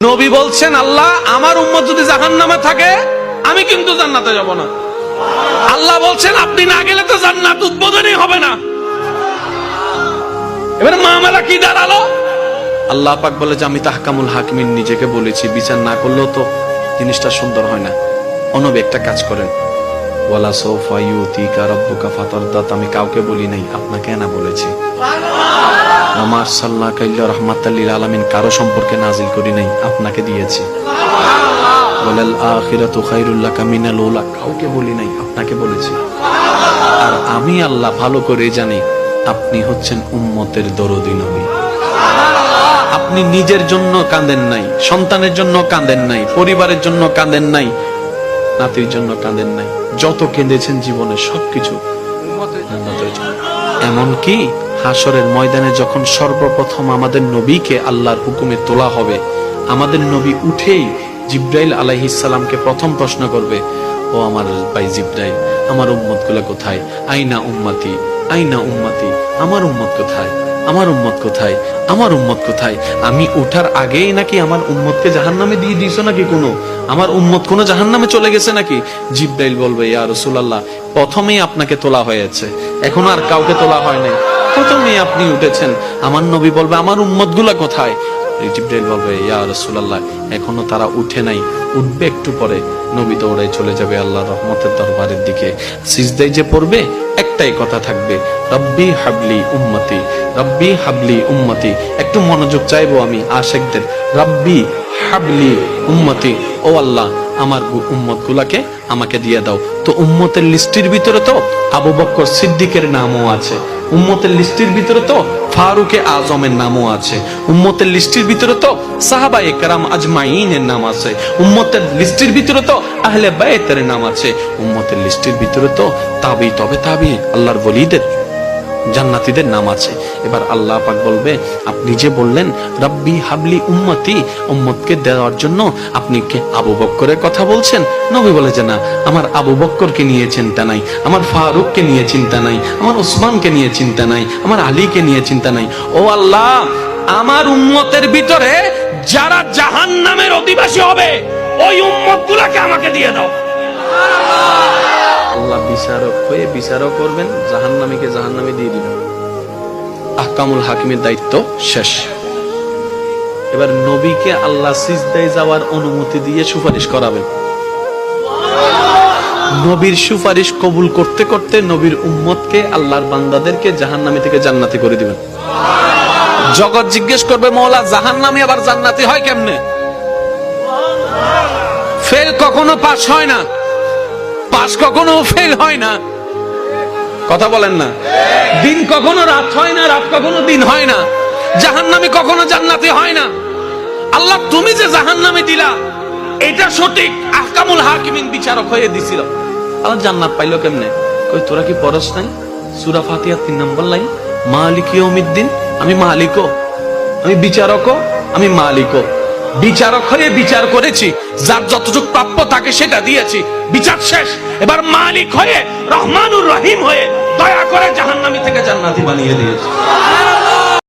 নবী বলছেন, আল্লাহ আমার উম্মত যদি জাহান্নামে থাকে আমি কিন্তু জান্নাতে যাব না। আল্লাহ বলছেন, আপনি না গেলে তো জান্নাত উদ্বোধনই হবে না। এবার মামলা কি দাঁড়ালো? আল্লাহ পাক বলে যে আমি তাহকামুল হাকিমিন নিজেকে বলেছি, বিচার না করলেও তো জিনিসটা সুন্দর হয় না। নবী একটা কাজ করেন, ওয়ালা সাউফা ইউতিকা রাব্বুকা ফাতারদা, আমি কাউকে বলি নাই, আপনাকে না বলেছি। আমার সাল্লাল্লাহু আলাইহি রাহমাতাল লিল আলামিন কারো সম্পর্কে নাজিল করি নাই, আপনাকে দিয়েছি। ওয়ালাল আখিরাতু খায়রুল লাকা মিনাল উলা, কাউকে বলি নাই, আপনাকে বলেছি। আর আমি আল্লাহ ভালো করে জানি আপনি হচ্ছেন উম্মতের দরদী নবী। আপনি নিজের জন্য কাঁদেন নাই, সন্তানের জন্য কাঁদেন নাই, পরিবারের জন্য কাঁদেন নাই, নাতির জন্য কাঁদেন নাই, যত কেঁদেছেন জীবনে সবকিছু উম্মতের জন্য। এমনকি হাসরের ময়দানে যখন সর্বপ্রথম আমাদের নবীকে আল্লাহর হুকুমে তোলা হবে, আমাদের নবী উঠেই জিব্রাইল আলাইহিস সালামকে প্রথম প্রশ্ন করবে, ও আমার ভাই জিব্রাইল, আমার উম্মত গুলা কোথায়? আইনা উম্মতি, আইনা উম্মতি, আমার উম্মত কোথায়? আমার উম্মত কোথায়? আমার উম্মত কোথায়? আমি ওঠার আগেই নাকি আমার উম্মতকে জাহান্নামে দিয়ে দিয়েছো নাকি? আমার উম্মত কোন জাহান্নামে চলে গেছে নাকি? জিব্রাইল বলবে, ইয়া রাসূলুল্লাহ, প্রথমেই আপনাকে তোলা হয়েছে, এখন আর কাউকে তোলা হয় নাই, প্রথমেই আপনি উঠেছেন। আমার নবী বলবে, আমার উম্মত গুলা কোথায়? জিব্রাইল বলবে, ইয়া রাসূলুল্লাহ, এখনো তারা উঠে নাই, উঠবে একটু পরে। নবী দৌড়ায় চলে যাবে আল্লাহর রহমতের দরবারের দিকে। সিজদায় যে পড়বে, একটাই কথা থাকবে, রব্বি হাবলি উম্মতি, রব্বি হাবলি উম্মতি। একটু মনোযোগ চাইবো আমি আশিকদের, রব্বি হাবলি উম্মতি, ও আল্লাহ আমার উম্মত গুলাকে আমাকে দিয়ে দাও। তো উম্মতের লিস্টের ভিতরে তো আবু বকর সিদ্দিকের নামও আছে, উম্মতের লিস্টের ভিতরে তো ফারুকে আজমের নামও আছে, উম্মতের লিস্টের ভিতরে তো সাহাবায়ে কেরাম আজমাইনের নাম আছে, উম্মতের লিস্টের ভিতরে তো আহলে বাইতের নাম আছে, উম্মতের লিস্টের ভিতরে তো তাবি তবে তাবি আল্লাহর ওলিদের জান্নাতীদের নাম আছে। এবার আল্লাহ পাক বলবে, আপনি যে বললেন রব্বি হাবলি উম্মতি, উম্মতকে দেওয়ার জন্য আপনি কে আবু বকরের কথা বলছেন? নবী বলে যে না, আমার আবু বকরকে নিয়ে চিন্তা নাই, আমার ফারুককে নিয়ে চিন্তা নাই, আমার ওসমানকে নিয়ে চিন্তা নাই, আমার আলীকে নিয়ে চিন্তা নাই। ও আল্লাহ, আমার উম্মতের ভিতরে যারা জাহান্নামের অধিবাসী হবে ওই উম্মতগুলোকে আমাকে দিয়ে দাও। আল্লাহ বিচারক হয়ে বিচারক করবেন, জাহান্নামীকে জাহান্নামে দিয়ে দিবেন। আহকামুল হাকিমের দায়িত্ব শেষ। এবার নবীকে আল্লাহ সিজদায় যাওয়ার অনুমতি দিয়ে সুপারিশ করাবেন। নবীর সুপারিশ কবুল করতে করতে নবীর উম্মতকে, আল্লাহর বান্দাদেরকে জাহান্নামী থেকে জান্নাতি করে দিবেন। জগৎ জিজ্ঞেস করবে, মওলা জাহান্নামী আবার জান্নাতি হয় কেমনে? ফেল কখনো পাস হয় না, পাস কখনো ফেল হয় না, কথা বলেন না। দিন কখনো রাত হয় না, রাত কখনো দিন হয় না, জাহান্নামী কখনো জান্নাতি হয় না। আল্লাহ তুমি যে জাহান্নামী দিলা এটা সঠিক, আহকামুল হাকিমিন বিচারক হয়ে দিছিল। আল্লাহ জান্নাত পাইলো কেমনে? কই তোরা কি পড়স নাই সূরা ফাতিহা 3 নম্বর লাইন, মালিক ইয়াউমিদ্দিন, আমি মালিকও, আমি বিচারকও, আমি মালিকও। বিচারক হয়ে বিচার করেছি, যার যতটুকু প্রাপ্য তাকে সেটা দিয়েছি, বিচার শেষ। এবার মালিক হয়ে রহমানুর রহিম হয়ে দয়া করে জাহান্নামী থেকে জান্নাতি বানিয়ে দিয়েছি।